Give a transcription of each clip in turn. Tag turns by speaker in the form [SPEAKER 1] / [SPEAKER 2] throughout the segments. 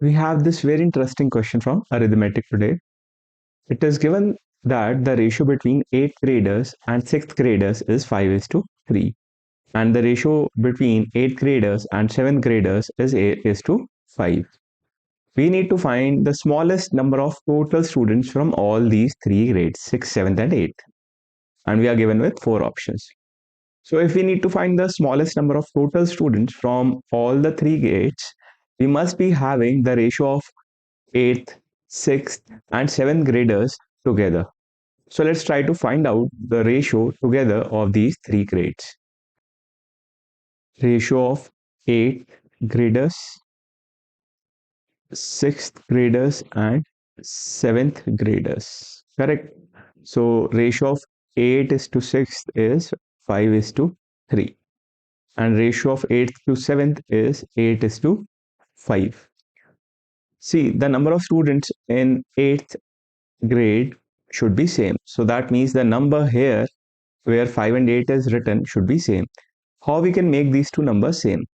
[SPEAKER 1] We have this very interesting question from arithmetic today. It is given that the ratio between 8th graders and 6th graders is 5:3, and the ratio between 8th graders and 7th graders is 8:5. We need to find the smallest number of total students from all these three grades, 6th, 7th and 8th, and we are given with four options. So if we need to find the smallest number of total students from all the three grades, we must be having the ratio of 8th, 6th and 7th graders together. So let's try to find out the ratio together of these three grades. Ratio of 8th graders, 6th graders and 7th graders. Correct. So ratio of 8:6 is 5:3. And ratio of 8th to 7th is 8:5. See, the number of students in 8th grade should be same. So that means the number here where 5 and 8 is written should be same. How we can make these two numbers same?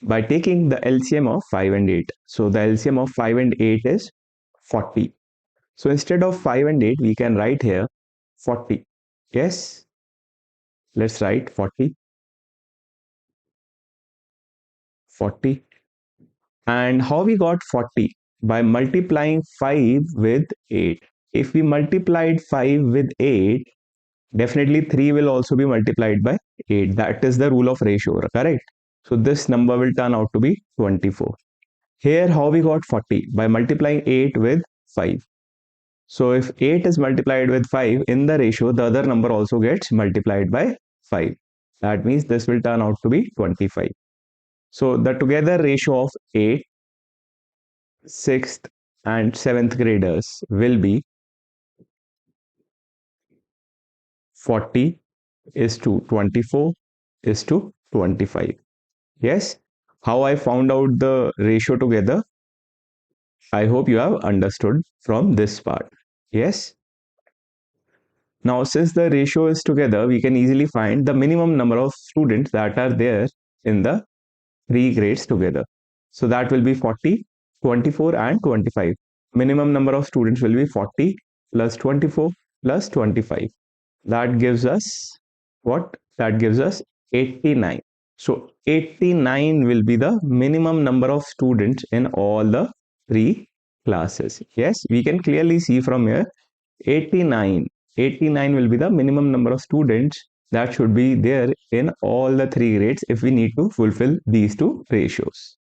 [SPEAKER 1] By taking the LCM of 5 and 8. So the LCM of 5 and 8 is 40. So instead of 5 and 8, we can write here 40. Yes? Let's write 40. 40. And how we got 40? By multiplying 5 with 8. If we multiplied 5 with 8, definitely 3 will also be multiplied by 8. That is the rule of ratio, correct? So this number will turn out to be 24. Here, how we got 40? By multiplying 8 with 5. So if 8 is multiplied with 5 in the ratio, the other number also gets multiplied by 5. That means this will turn out to be 25. So the together ratio of 8, 6th and 7th graders will be 40:24:25. Yes, how I found out the ratio together? I hope you have understood from this part. Yes. Now, since the ratio is together, we can easily find the minimum number of students that are there in the three grades together. So that will be 40, 24 and 25. Minimum number of students will be 40 plus 24 plus 25. That gives us what? That gives us 89. So 89 will be the minimum number of students in all the three classes. Yes, we can clearly see from here 89. 89 will be the minimum number of students that should be there in all the three grades if we need to fulfill these two ratios.